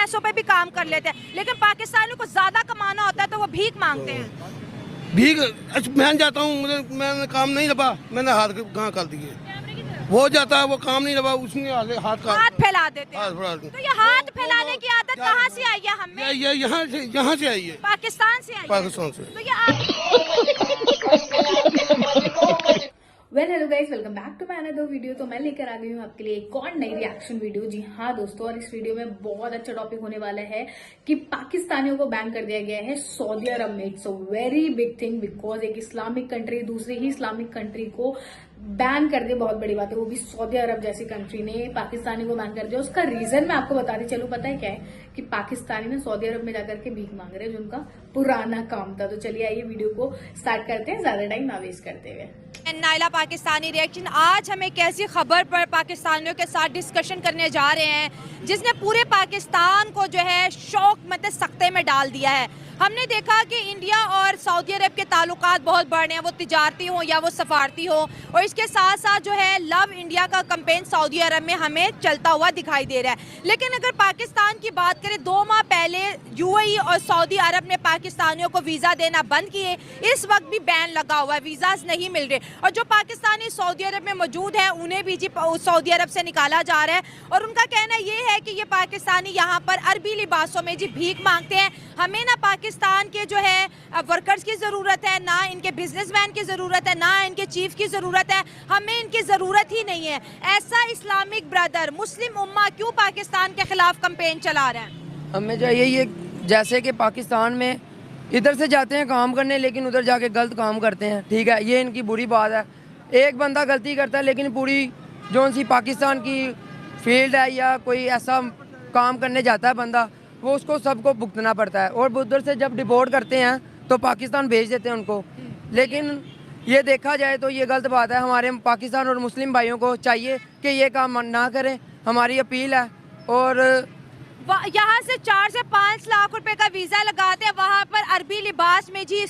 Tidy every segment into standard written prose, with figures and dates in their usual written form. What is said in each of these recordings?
पैसों पे भी काम कर लेते हैं, लेकिन पाकिस्तानियों को ज्यादा कमाना होता है तो वो भीख मांगते हैं। भीख मैं जाता हूँ, मैंने काम नहीं लगा, मैंने हाथ कहाँ कर दिए। वो जाता है, वो काम नहीं लगा, उसने हाथ फैला देते हैं। तो ये हाथ फैलाने की आदत कहाँ से आई है हमें? ये यहाँ से आई है, पाकिस्तान से आई है। पाकिस्तान से। तो ये hello guys, welcome back to my another video. तो मैं लेकर आ गई हूँ आपके लिए एक और नई रिएक्शन वीडियो। जी हाँ दोस्तों, और इस वीडियो में बहुत अच्छा टॉपिक होने वाला है कि पाकिस्तानियों को बैन कर दिया गया है सऊदी अरब में। It's a very big thing, because एक इस्लामिक कंट्री दूसरी ही इस्लामिक कंट्री को बैन कर दिया, बहुत बड़ी बात है। वो भी सऊदी अरब जैसी कंट्री ने पाकिस्तानी को बैन कर दिया। उसका रीजन मैं आपको बताती चलूं, पता है क्या है? कि पाकिस्तानी ने सऊदी अरब में जाकर के भीख मांग रहे हैं, जो उनका पुराना काम था। तो चलिए आइए वीडियो को स्टार्ट करते हैं, ज्यादा टाइम ना वेस्ट करते हुए। Naila Pakistani reaction. आज हम एक ऐसी खबर पर पाकिस्तानियों के साथ डिस्कशन करने जा रहे हैं जिसने पूरे पाकिस्तान को जो है शौक मतलब सख्ते में डाल दिया है। हमने देखा कि इंडिया और सऊदी अरब के ताल्लुकात बहुत बड़े हैं, वो तिजारती हो या वो सफारती हो, और इसके साथ साथ जो है लव इंडिया का कैंपेन सऊदी अरब में हमें चलता हुआ दिखाई दे रहा है। लेकिन अगर पाकिस्तान की बात करें, 2 माह पहले यूएई और सऊदी अरब ने पाकिस्तानियों को वीज़ा देना बंद किए। इस वक्त भी बैन लगा हुआ है, वीज़ाज नहीं मिल रहे, और जो पाकिस्तानी सऊदी अरब में मौजूद है उन्हें भी जी सऊदी अरब से निकाला जा रहा है। और उनका कहना ये है कि ये पाकिस्तानी यहाँ पर अरबी लिबासों में जी भीख मांगते हैं। हमें ना पाकिस्तान के जो है वर्कर्स की ज़रूरत है, ना इनके बिजनेसमैन की ज़रूरत है, ना इनके चीफ की ज़रूरत है, हमें इनकी ज़रूरत ही नहीं है। ऐसा इस्लामिक ब्रदर मुस्लिम उम्मा क्यों पाकिस्तान के खिलाफ कैंपेन चला रहे हैं? हमें चाहिए ये, जैसे कि पाकिस्तान में इधर से जाते हैं काम करने, लेकिन उधर जाके गलत काम करते हैं, ठीक है, ये इनकी बुरी बात है। एक बंदा गलती करता है, लेकिन पूरी जो सी पाकिस्तान की फील्ड है या कोई ऐसा काम करने जाता है बंदा, वो उसको सबको भुगतना पड़ता है। और उधर से जब डिपोर्ट करते हैं तो पाकिस्तान भेज देते हैं उनको। लेकिन ये देखा जाए तो ये गलत बात है। हमारे पाकिस्तान और मुस्लिम भाइयों को चाहिए कि ये काम ना करें, हमारी अपील है। और यहाँ से 4 से 5 लाख रुपए का वीज़ा लगाते हैं, वहाँ पर अरबी लिबास में जी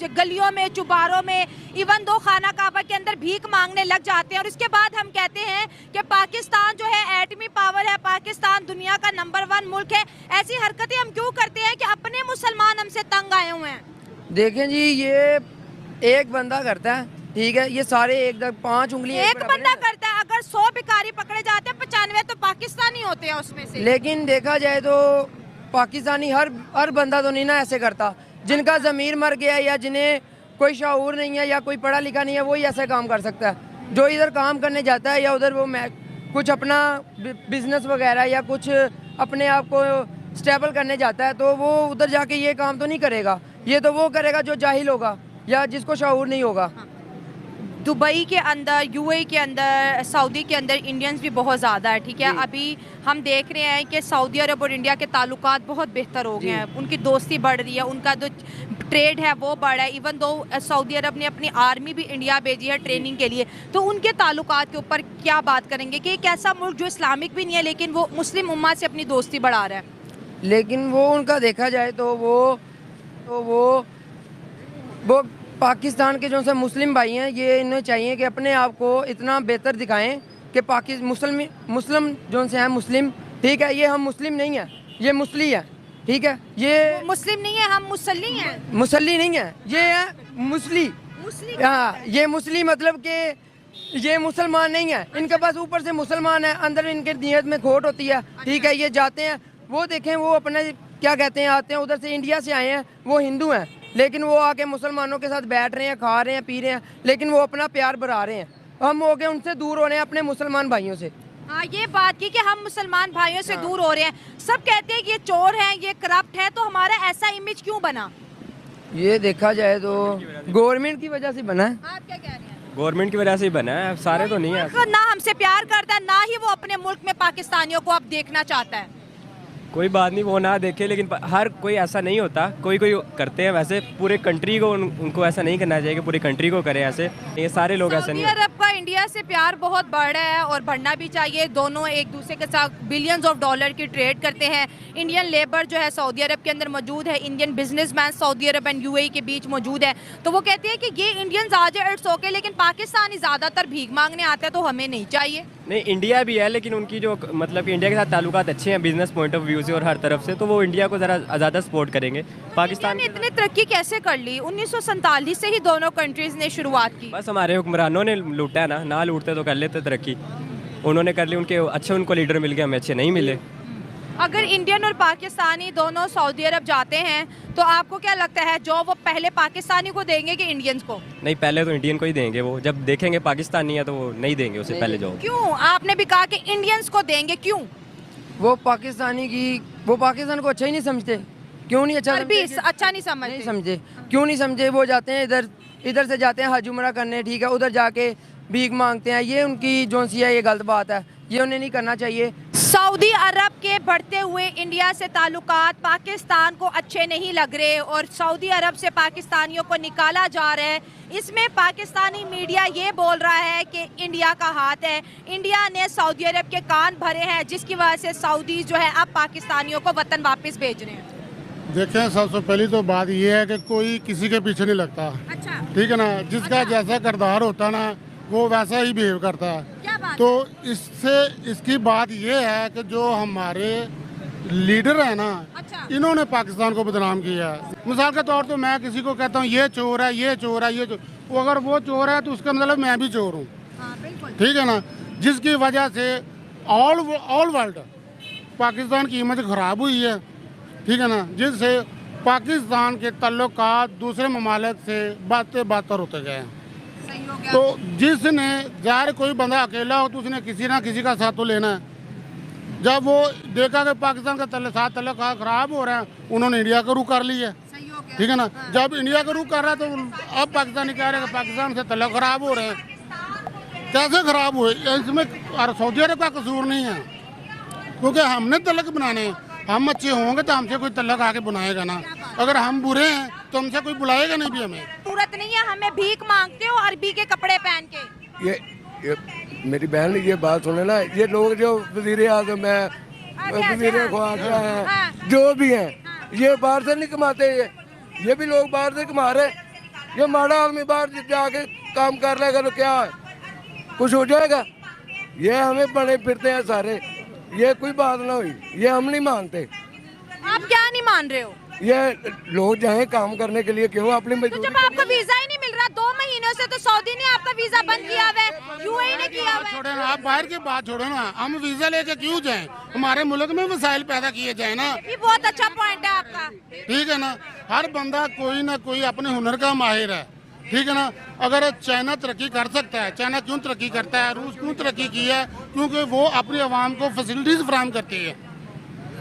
गलियों में, चुबारों में, इवन 2 खाना काबा के अंदर भीख मांगने लग जाते हैं। और उसके बाद हम कहते हैं कि पाकिस्तान जो है एटमी पावर है, पाकिस्तान दुनिया का नंबर 1 मुल्क है। ऐसी हरकतें हम क्यों करते हैं कि अपने मुसलमान हमसे तंग आए हुए हैं? देखें जी, ये एक बंदा करता है, ठीक है, ये सारे 5 उंगली एक बंदा करता है। अगर 100 भिखारी पकड़े जाते हैं, 95 तो पाकिस्तानी होते हैं उसमें से। लेकिन देखा जाए तो पाकिस्तानी हर बंदा तो नहीं ना ऐसे करता। जिनका ज़मीर मर गया या जिन्हें कोई शऊर नहीं है या कोई पढ़ा लिखा नहीं है, वही ऐसा काम कर सकता है। जो इधर काम करने जाता है या उधर वो कुछ अपना बिजनेस वगैरह या कुछ अपने आप को स्टेबल करने जाता है, तो वो उधर जाके ये काम तो नहीं करेगा। ये तो वो करेगा जो जाहिल होगा या जिसको शऊर नहीं होगा। दुबई के अंदर, यूएई के अंदर, सऊदी के अंदर इंडियंस भी बहुत ज़्यादा है, ठीक है। अभी हम देख रहे हैं कि सऊदी अरब और इंडिया के ताल्लुकात बहुत बेहतर हो गए हैं, उनकी दोस्ती बढ़ रही है, उनका जो ट्रेड है वो बढ़ा है। इवन दो सऊदी अरब ने अपनी आर्मी भी इंडिया भेजी है ट्रेनिंग के लिए। तो उनके ताल्लुकात के ऊपर क्या बात करेंगे कि एक ऐसा मुल्क जो इस्लामिक भी नहीं है लेकिन वो मुस्लिम उम्मा से अपनी दोस्ती बढ़ा रहा है? लेकिन वो उनका देखा जाए तो वो पाकिस्तान के जो से मुस्लिम भाई हैं, ये इन्हें चाहिए कि अपने आप को इतना बेहतर दिखाएं कि मुस्लिम जो से हैं मुस्लिम, ठीक है, ये हम मुस्लिम नहीं है, ये मुस्ली है, ठीक है, ये मुस्लिम नहीं है, हम मुसल्ली हैं। मुसल्ली नहीं है, ये है मुस्ली। हाँ, ये मुस्ली मतलब कि ये मुसलमान नहीं है। इनके पास ऊपर से मुसलमान है, अंदर इनके नीयत में खोट होती है, ठीक है। ये जाते हैं, वो देखें, वो अपने क्या कहते हैं, आते हैं उधर से, इंडिया से आए हैं, वो हिंदू हैं, लेकिन वो आके मुसलमानों के साथ बैठ रहे हैं, खा रहे हैं, पी रहे हैं, लेकिन वो अपना प्यार बढ़ा रहे हैं। हम हो गए उनसे दूर हो रहे हैं, अपने मुसलमान भाइयों से। हाँ, ये बात की कि हम मुसलमान भाइयों से दूर हो रहे हैं। सब कहते हैं कि ये चोर हैं, ये करप्ट है, तो हमारा ऐसा इमेज क्यों बना? ये देखा जाए तो गवर्नमेंट की वजह से बना है। आप क्या कह रहे हैं? गवर्नमेंट की वजह से ही बना है, सारे तो नहीं है। ना हमसे प्यार करता है, ना ही वो अपने मुल्क में पाकिस्तानियों को अब देखना चाहता है। कोई बात नहीं, वो ना देखे, लेकिन हर कोई ऐसा नहीं होता, कोई करते हैं। वैसे पूरे कंट्री को उनको ऐसा नहीं करना चाहिए कि पूरी कंट्री को करें ऐसे। ये सारे लोग ऐसे नहीं। सऊदी अरब का इंडिया से प्यार बहुत बढ़ रहा है और बढ़ना भी चाहिए। दोनों एक दूसरे के साथ बिलियंस ऑफ डॉलर की ट्रेड करते हैं। इंडियन लेबर जो है सऊदी अरब के अंदर मौजूद है, Indian businessman Saudi Arab and UAE के बीच मौजूद है। तो वो कहते हैं कि ये इंडियंस आ जाए, इट्स ओके, लेकिन पाकिस्तानी ज़्यादातर भीख मांगने आते हैं, तो हमें नहीं चाहिए। नहीं, इंडिया भी है, लेकिन उनकी जो मतलब कि इंडिया के साथ ताल्लुकात अच्छे हैं बिजनेस पॉइंट ऑफ व्यू से और हर तरफ से, तो वो इंडिया को ज़रा ज़्यादा सपोर्ट करेंगे। पाकिस्तान ने इतनी तरक्की कैसे कर ली? 1947 से ही दोनों कंट्रीज ने शुरुआत की। बस हमारे हुक्मरानों ने लूटा है ना लूटते तो कर लेते तरक्की। उन्होंने कर ली, उनके अच्छे उनको लीडर मिल गए, हमें अच्छे नहीं मिले। अगर इंडियन और पाकिस्तानी दोनों सऊदी अरब जाते हैं तो आपको क्या लगता है जॉब वो पहले पाकिस्तानी को देंगे कि इंडियंस को? नहीं, पहले तो इंडियन को ही देंगे। वो जब देखेंगे पाकिस्तानी है तो वो नहीं देंगे उसे पहले जॉब। क्यों? आपने भी कहा कि इंडियंस को देंगे, क्यों? वो पाकिस्तान को अच्छा ही नहीं समझते। क्यों नहीं अच्छा अरबी समझते? अच्छा नहीं समझते। नहीं समझे। क्यों नहीं समझे? वो जाते हैं इधर से जाते हैं हज उमरा करने, ठीक है, उधर जाके भीख मांगते हैं। ये उनकी जो सी है, ये गलत बात है, ये उन्हें नहीं करना चाहिए। सऊदी अरब के बढ़ते हुए इंडिया से ताल्लुकात पाकिस्तान को अच्छे नहीं लग रहे और सऊदी अरब से पाकिस्तानियों को निकाला जा रहा है। इसमें पाकिस्तानी मीडिया ये बोल रहा है कि इंडिया का हाथ है, इंडिया ने सऊदी अरब के कान भरे हैं, जिसकी वजह से सऊदी जो है अब पाकिस्तानियों को वतन वापस भेज रहे हैं। देखें, सबसे पहली तो बात यह है कि कोई किसी के पीछे नहीं लगता। अच्छा, ठीक है ना, जिसका जैसा किरदार होता ना वो वैसा ही बिहेव करता है। क्या बात तो इसकी बात यह है कि जो हमारे लीडर है ना, अच्छा। इन्होंने पाकिस्तान को बदनाम किया है। मिसाल के तौर पे मैं किसी को कहता हूँ ये चोर है, ये चोर है, ये चोर, वो अगर वो चोर है तो उसका मतलब मैं भी चोर हूँ। हाँ, बिल्कुल। ठीक है ना, जिसकी वजह से ऑल वर्ल्ड पाकिस्तान की इमेज खराब हुई है। ठीक है ना, जिससे पाकिस्तान के ताल्लुकात दूसरे ममालिक से बातर होते गए हैं। सही हो गया। तो जिसने ज़ाहिर कोई बंदा अकेला हो तो उसने किसी ना किसी का साथ तो लेना है। जब वो देखा कि पाकिस्तान का साथ ताल्लुकात खराब हो रहा है, उन्होंने इंडिया का रुख कर लिया। सही हो गया। ठीक है ना, जब इंडिया का रुख कर रहा है तो अब पाकिस्तानी कह रहे हैं कि पाकिस्तान से ताल्लुक खराब हो रहे हैं। कैसे खराब हुए? इसमें सऊदी अरब का कसूर नहीं है, क्योंकि हमने तलक बनाने हैं। हम अच्छे होंगे तो हमसे कोई तलक आके बनाएगा ना। अगर हम बुरे हैं तो हमसे कोई बुलाएगा नहीं भी हमें। जरूरत नहीं है हमें भीख मांगते हो अरबी के कपड़े पहन के। ये मेरी बहन ये बात सुने ना, ये लोग जो वजीर आजम है, वजीर ख्वाजा हैं, जो भी हैं, ये बाहर से नहीं कमाते। ये भी लोग बाहर से कमा रहे। ये माड़ा आदमी बाहर जाके काम कर लेगा तो क्या कुछ हो जाएगा? ये हमें बने फिरते हैं सारे। ये कोई बात ना हुई, ये हम नहीं मानते। आप क्या नहीं मान रहे हो? ये लोग जाए काम करने के लिए, क्यों अपनी तो मजदूरी जब आपको वीजा ही नहीं मिल रहा 2 महीनों से, तो सऊदी ने आपका वीजा बंद किया हुआ है, यूएई ने किया हुआ है। छोड़े ना, आप बाहर की बात छोड़ो ना। हम वीजा लेके क्यों जाएं? हमारे मुल्क में वसाइल पैदा किए जाए ना। ये बहुत अच्छा पॉइंट है आपका। ठीक है ना, हर बंदा कोई ना कोई अपने हुनर का माहिर है। ठीक है ना, अगर चाइना तरक्की कर सकता है, चाइना क्यों तरक्की करता है, रूस क्यों तरक्की की है? क्योंकि वो अपनी आवाम को फैसिलिटीज फराहम करती है।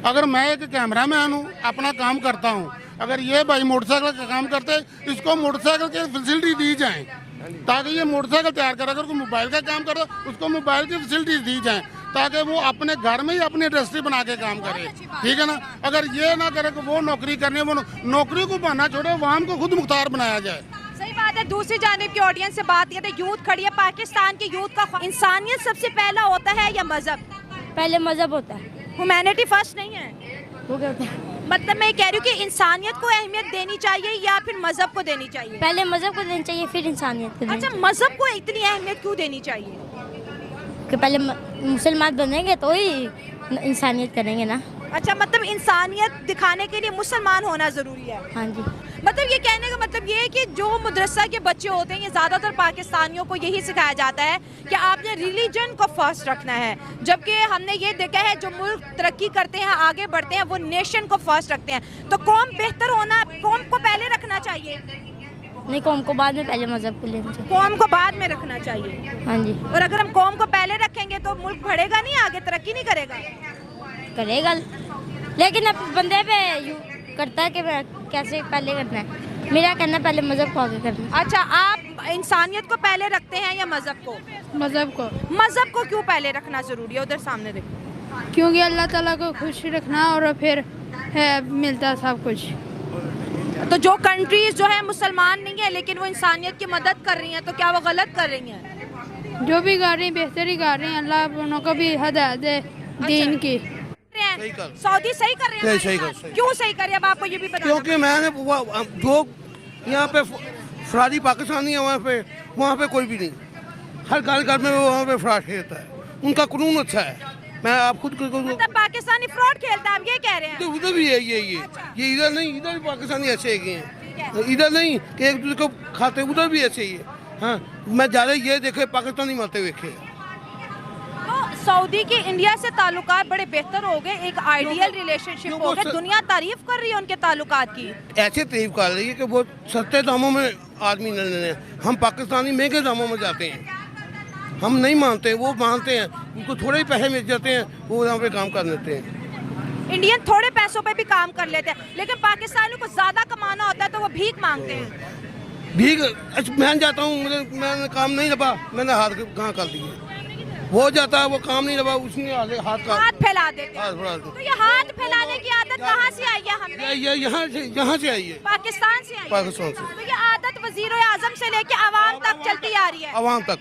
अगर मैं एक कैमरा मैन हूँ, अपना काम करता हूँ, अगर ये भाई मोटरसाइकिल का काम करते हैं, इसको मोटरसाइकिल की फैसिलिटी दी जाए, ताकि ये मोटरसाइकिल तैयार करे। अगर कोई मोबाइल का काम करे, उसको मोबाइल की फैसिलिटीज दी जाए, ताकि वो अपने घर में ही अपनी इंडस्ट्री बना के काम करे। ठीक है ना, अगर ये ना करे कि वो नौकरी करने, वो नौकरी को बहाना छोड़े, आवाम को खुद मुख्तार बनाया जाए। सही बात है। दूसरी जानिब की ऑडियंस से बात करते, यूथ खड़ी है, पाकिस्तान की यूथ का इंसानियत सबसे पहला होता है या मजहब? पहले मजहब होता है। ह्यूमैनिटी फर्स्ट नहीं है? वो क्या होता है? मतलब मैं कह रही हूँ कि इंसानियत को अहमियत देनी चाहिए या फिर मजहब को देनी चाहिए? पहले मजहब को देना चाहिए, फिर इंसानियत को देना अच्छा, मजहब को इतनी अहमियत क्यों देनी चाहिए? चाहिए। कि पहले मुसलमान बनेंगे तो ही इंसानियत करेंगे ना। अच्छा, मतलब इंसानियत दिखाने के लिए मुसलमान होना जरूरी है। हाँ जी। मतलब ये कहने का मतलब ये है कि जो मदरसा के बच्चे होते हैं, ये ज़्यादातर पाकिस्तानियों को यही सिखाया जाता है कि आपने रिलीजन को फर्स्ट रखना है, जबकि हमने ये देखा है जो मुल्क तरक्की करते हैं, आगे बढ़ते हैं, वो नेशन को फर्स्ट रखते हैं। तो कौम बेहतर होना, कौम को पहले रखना चाहिए? नहीं, कौम को बाद में, पहले मजहब को लेना चाहिए। कौम को बाद में रखना चाहिए। हाँ जी। और अगर हम कौम को पहले रखेंगे तो मुल्क बढ़ेगा नहीं, आगे तरक्की नहीं करेगा। करेगा, लेकिन अब बंदे पे करता है कि कैसे पहले करना है। मेरा कहना पहले मजहब को आगे करना। अच्छा, आप इंसानियत को पहले रखते हैं या मजहब को? मजहब को। मजहब को क्यों पहले रखना जरूरी है? उधर सामने देखो। क्योंकि अल्लाह ताला को खुश रखना और फिर है मिलता सब कुछ। तो जो कंट्रीज जो है मुसलमान नहीं है लेकिन वो इंसानियत की मदद कर रही हैं, तो क्या वो गलत कर रही हैं? जो भी कर रही हैं बेहतर ही कर रही हैं। अल्लाह उनको भी हदायत दे दीन की। सऊदी सही कर रहे हैं? सही कर, सही। क्यों सही कर रहे हैं? अब आपको ये भी बताना। क्योंकि मैंने जो यहाँ पे फरारी पाकिस्तानी है, वहाँ पे कोई भी नहीं। हर घर घर में वहाँ पे फराश खेलता है। उनका कानून अच्छा है। मैं आप खुद मतलब पाकिस्तानी फ्रॉड खेलता है, आप ये कह रहे हैं? उधर भी है ये इधर नहीं, इधर भी पाकिस्तानी ऐसे हैं, इधर नहीं कि एक दूसरे को खाते, उधर भी ऐसे ही है। हाँ, मैं ज़्यादा ये देखे पाकिस्तानी मरते हुए देखे। तो सऊदी के इंडिया से ताल्लुकात बड़े बेहतर हो गए, एक आइडियल रिलेशनशिप हो गए, दुनिया तारीफ कर रही है उनके ताल्लुकात की। ऐसे तारीफ कर रही है कि वो सस्ते दामों में आदमी न लेने, हम पाकिस्तानी महंगे दामों में जाते हैं, हम नहीं मानते, वो मानते हैं, उनको थोड़े ही पैसे मिल जाते हैं, वो यहाँ पे काम कर लेते हैं। इंडियन थोड़े पैसों पे भी काम कर लेते हैं, लेकिन पाकिस्तानियों को ज्यादा कमाना होता है तो वो भीख मांगते हैं। भीख मैं जाता हूँ, मैंने काम नहीं लगा, मैंने हाथ कहाँ कर दिए, वो जाता है, वो काम नहीं लगा, उसने हाथ फैला देते हैं। तो ये हाथ फैलाने की आदत कहाँ से आई है? हमें यहाँ से आई है, पाकिस्तान से आई है। पाकिस्तान से। तो ये आदत वजीर आजम से लेके आवाम तक चलती आ रही है। अवाम तक।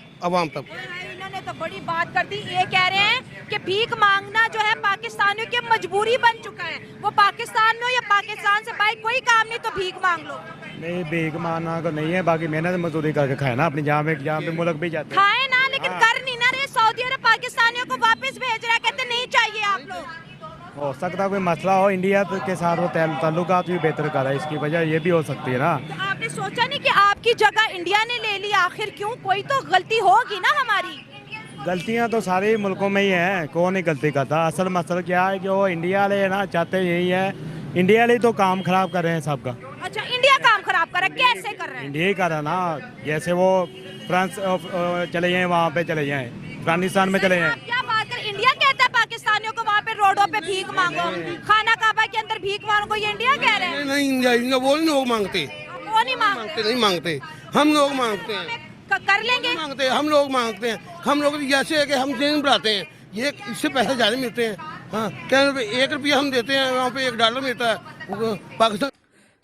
इन्होंने तो बड़ी बात कर दी, ये कह रहे हैं कि भीख मांगना जो है पाकिस्तानियों की मजबूरी बन चुका है। वो पाकिस्तान में हो या पाकिस्तान से, भाई कोई काम नहीं तो भीख मांग लो। नहीं, भीख मांगना को नहीं है, बाकी मेहनत मजदूरी करके खाए ना अपनी, जहाँ पे मुल्क भी जाते हैं खाए ना, लेकिन कर नहीं ना रहे। सऊदी अरब पाकिस्तानियों को वापस भेज रहा है, कहते नहीं चाहिए आप लोग। हो सकता है कोई मसला हो इंडिया के साथ, वो ताल्लुकात भी बेहतर कर रहा है, इसकी वजह ये भी हो सकती है ना। तो आपने सोचा नहीं कि आपकी जगह इंडिया ने ले ली, आखिर क्यों? कोई तो गलती होगी ना हमारी। गलतियाँ तो सारे मुल्कों में ही हैं, कौन नहीं गलती करता। असल मसला क्या है कि वो इंडिया वाले है ना, चाहते यही है, इंडिया वाले तो काम खराब कर रहे हैं सबका। अच्छा, इंडिया काम खराब कर रहा है, कैसे कर रहे हैं? इंडिया ही कर रहा है ना, जैसे वो फ्रांस चले जाए, वहाँ पे चले जाएं, अफगानिस्तान में चले जाएं। क्या बात कर, इंडिया कहता है पाकिस्तानियों को वहाँ पे रोडों पे भीख मांगो, खाना काबा के अंदर भीख मांगो, ये इंडिया कह रहे हैं? नहीं, इंडिया वो लोग मांगते, वो नहीं मांगते, नहीं मांगते, हम लोग मांगते हैं। कर लेंगे, मांगते हैं, हम लोग मांगते हैं। हम लोग जैसे है कि हम जेन बढ़ाते हैं, ये इससे पैसे ज़्यादा मिलते हैं। हाँ, क्या ₹1 हम देते हैं, वहाँ पे $1 मिलता है पाकिस्तान।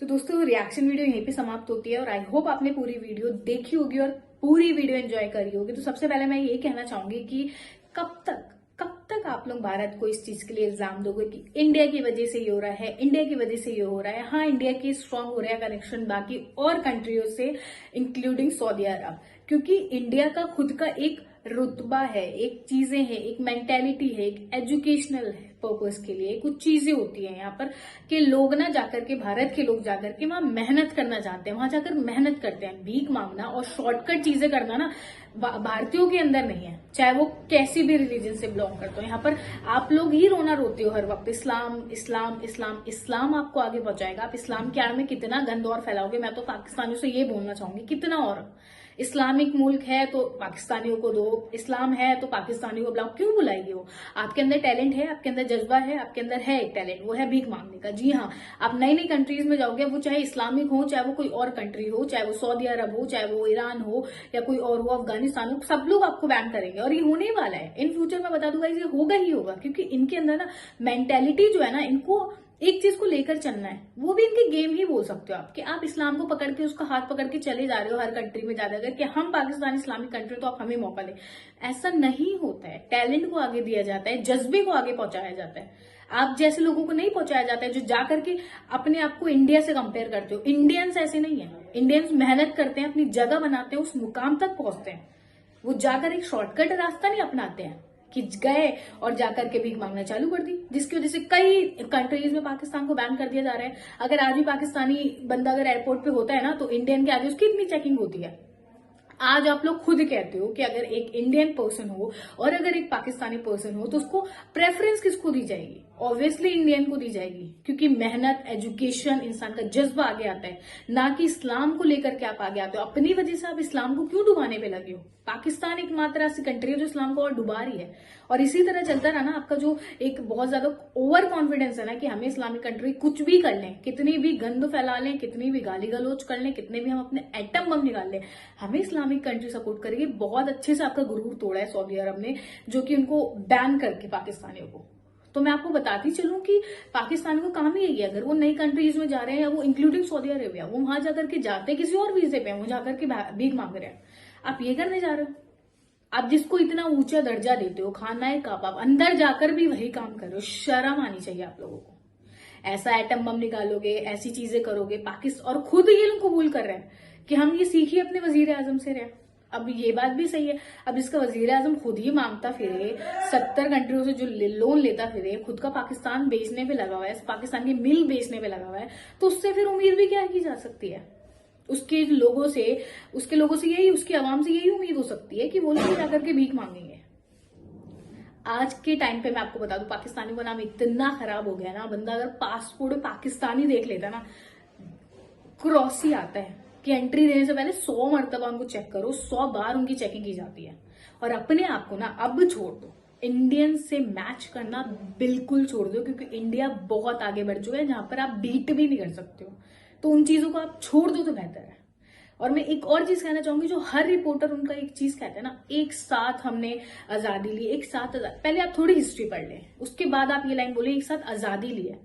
तो दोस्तों, रिएक्शन वीडियो यहीं पे समाप्त होती है और आई होप आपने पूरी वीडियो देखी होगी और पूरी वीडियो एंजॉय करी होगी। तो सबसे पहले मैं ये कहना चाहूंगी कि कब तक आप लोग भारत को इस चीज के लिए इल्जाम दोगे कि इंडिया की वजह से ये हो रहा है, इंडिया की वजह से ये हो रहा है। हाँ, इंडिया की स्ट्रांग हो रहा है कनेक्शन बाकी और कंट्रियों से, इंक्लूडिंग सऊदी अरब, क्योंकि इंडिया का खुद का एक रुतबा है, एक चीजें हैं, एक मेंटेलिटी है, एक एजुकेशनल पर्पस के लिए कुछ चीजें होती हैं यहाँ पर कि लोग ना जाकर के, भारत के लोग जाकर के वहां मेहनत करना चाहते हैं, वहां जाकर मेहनत करते हैं। भीख मांगना और शॉर्टकट चीजें करना ना भारतीयों के अंदर नहीं है, चाहे वो कैसी भी रिलीजन से बिलोंग करते हो। यहाँ पर आप लोग ही रोना रोते हो हर वक्त, इस्लाम इस्लाम इस्लाम। इस्लाम आपको आगे पहुंचाएगा, आप इस्लाम के आड़ में कितना गंद और फैलाओगे। मैं तो पाकिस्तानियों से ये बोलना चाहूंगी, कितना और इस्लामिक मुल्क है तो पाकिस्तानियों को दो, इस्लाम है तो पाकिस्तानियों को बुलाओ, क्यों बुलाएगी वो? आपके अंदर टैलेंट है, आपके अंदर जज्बा है, आपके अंदर है एक टैलेंट, वो है भीख मांगने का। जी हाँ, आप नई नई कंट्रीज में जाओगे, वो चाहे इस्लामिक हो, चाहे वो कोई और कंट्री हो, चाहे वो सऊदी अरब हो, चाहे वो ईरान हो या कोई और हो, अफगानिस्तान हो, सब लोग आपको बैन करेंगे और ये होने वाला है। इन फ्यूचर में बता दूंगा, ये होगा ही होगा, क्योंकि इनके अंदर ना मेंटेलिटी जो है ना, इनको एक चीज को लेकर चलना है। वो भी इनके गेम ही बोल सकते हो आप, कि आप इस्लाम को पकड़ के, उसका हाथ पकड़ के चले जा रहे हो हर कंट्री में जाकर कि हम पाकिस्तान इस्लामिक कंट्री, तो आप हमें मौका दें। ऐसा नहीं होता है। टैलेंट को आगे दिया जाता है, जज्बे को आगे पहुंचाया जाता है। आप जैसे लोगों को नहीं पहुंचाया जाता है जो जाकर के अपने आप को इंडिया से कंपेयर करते हो। इंडियंस ऐसे नहीं है, इंडियंस मेहनत करते हैं, अपनी जगह बनाते हैं, उस मुकाम तक पहुंचते हैं। वो जाकर एक शॉर्टकट रास्ता नहीं अपनाते हैं कि गए और जाकर के भीख मांगना चालू कर दी, जिसकी वजह से कई कंट्रीज में पाकिस्तान को बैन कर दिया जा रहा है। अगर आज भी पाकिस्तानी बंदा अगर एयरपोर्ट पे होता है ना, तो इंडियन के आगे उसकी इतनी चेकिंग होती है। आज आप लोग खुद कहते हो कि अगर एक इंडियन पर्सन हो और अगर एक पाकिस्तानी पर्सन हो, तो उसको प्रेफरेंस किसको दी जाएगी? ऑब्वियसली इंडियन को दी जाएगी, क्योंकि मेहनत, एजुकेशन, इंसान का जज्बा आगे आता है, ना कि इस्लाम को लेकर के आप आगे आते हो। अपनी वजह से आप इस्लाम को क्यों डुबाने पे लगे हो? पाकिस्तान एकमात्र ऐसी कंट्री है जो इस्लाम को और डुबा रही है। और इसी तरह चलता रहा ना, आपका जो एक बहुत ज्यादा ओवर कॉन्फिडेंस है ना कि हमें इस्लामिक कंट्री कुछ भी कर लें, कितनी भी गंद फैला लें, कितनी भी गाली गलोच कर लें, कितने भी हम अपने एटम बम निकाल लें, हमें इस्लामिक कंट्री सपोर्ट करेगी। बहुत अच्छे से आपका गुरूर तोड़ा है सऊदी अरब ने, जो कि उनको बैन करके पाकिस्तानियों को। तो मैं आपको बताती चलूं कि पाकिस्तान को काम ही यही है, अगर वो नई कंट्रीज में जा रहे हैं, या वो इंक्लूडिंग सऊदी अरेबिया, वो वहां जाकर के जाते किसी और वीजे पे, वो जाकर के भीख मांग रहे हैं। आप ये करने जा रहे हो? आप जिसको इतना ऊंचा दर्जा देते हो, खाना काबा, अंदर जाकर भी वही काम कर रहे हो। शर्म आनी चाहिए आप लोगों को। ऐसा एटम बम निकालोगे, ऐसी चीजें करोगे, पाकिस्तान और खुद ये लोग कबूल कर रहे हैं कि हम ये सीखिए अपने वजीर आजम से रहे। अब ये बात भी सही है, अब इसका वजीर आजम खुद ही मांगता फिरे, 70 कंट्रियों से जो लोन लेता फिरे, खुद का पाकिस्तान बेचने पे लगा हुआ है, पाकिस्तान की मिल बेचने पे लगा हुआ है, तो उससे फिर उम्मीद भी क्या की जा सकती है? उसके लोगों से यही, उसकी आवाम से यही उम्मीद हो सकती है कि वो लोग जाकर के भीख मांगेंगे। आज के टाइम पे मैं आपको बता दूं, पाकिस्तानी का नाम इतना खराब हो गया ना, बंदा अगर पासपोर्ट में पाकिस्तानी देख लेता ना, क्रॉस ही आता है कि एंट्री देने से पहले 100 मरतबा उनको चेक करो, 100 बार उनकी चेकिंग की जाती है। और अपने आप को ना अब छोड़ दो, इंडियन से मैच करना बिल्कुल छोड़ दो, क्योंकि इंडिया बहुत आगे बढ़ चुका है जहां पर आप बीट भी नहीं कर सकते हो। तो उन चीजों को आप छोड़ दो तो बेहतर है। और मैं एक और चीज कहना चाहूंगी, जो हर रिपोर्टर उनका एक चीज कहते हैं ना, एक साथ हमने आजादी ली, एक साथ पहले आप थोड़ी हिस्ट्री पढ़ लें, उसके बाद आप ये लाइन बोले एक साथ आजादी ली है।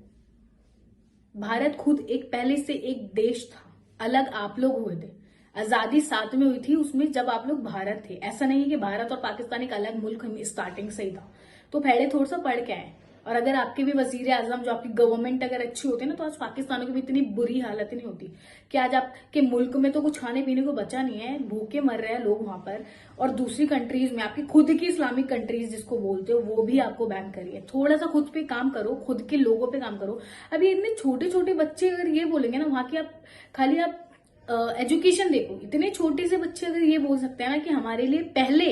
भारत खुद एक पहले से एक देश था, अलग आप लोग हुए थे, आजादी साथ में हुई थी उसमें जब आप लोग भारत थे। ऐसा नहीं है कि भारत और पाकिस्तान एक अलग मुल्क स्टार्टिंग से ही था। तो पहले थोड़ा सा पढ़ के आए। और अगर आपके भी वजीर आजम, जो आपकी गवर्नमेंट अगर अच्छी होती ना, तो आज पाकिस्तानों की भी इतनी बुरी हालत नहीं होती कि आज आपके मुल्क में तो कुछ खाने पीने को बचा नहीं है, भूखे मर रहे हैं लोग वहां पर। और दूसरी कंट्रीज में, आपकी खुद की इस्लामिक कंट्रीज जिसको बोलते हो, वो भी आपको बैन करिए। थोड़ा सा खुद पे काम करो, खुद के लोगों पे काम करो। अभी इतने छोटे छोटे बच्चे अगर ये बोलेंगे ना, वहां की आप खाली आप एजुकेशन देखो, इतने छोटे से बच्चे अगर ये बोल सकते हैं ना कि हमारे लिए पहले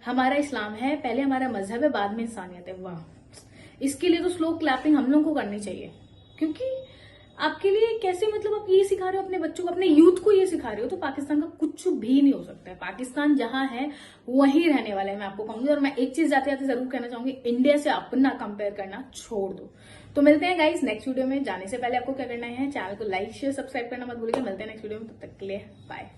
हमारा इस्लाम है, पहले हमारा मजहब है, बाद में इंसानियत है, वाह! इसके लिए तो स्लो क्लैपिंग हम लोगों को करनी चाहिए। क्योंकि आपके लिए कैसे, मतलब आप ये सिखा रहे हो अपने बच्चों को, अपने यूथ को ये सिखा रहे हो, तो पाकिस्तान का कुछ भी नहीं हो सकता है। पाकिस्तान जहां है वहीं रहने वाला है, मैं आपको कहूंगी। और मैं एक चीज जाते जाते जरूर कहना चाहूंगी, इंडिया से अपना कंपेयर करना छोड़ दो। तो मिलते हैं गाइस नेक्स्ट वीडियो में। जाने से पहले आपको क्या करना है, चैनल को लाइक शेयर सब्सक्राइब करना मत भूलिएगा। मिलते हैं नेक्स्ट वीडियो में, तब तक के लिए बाय।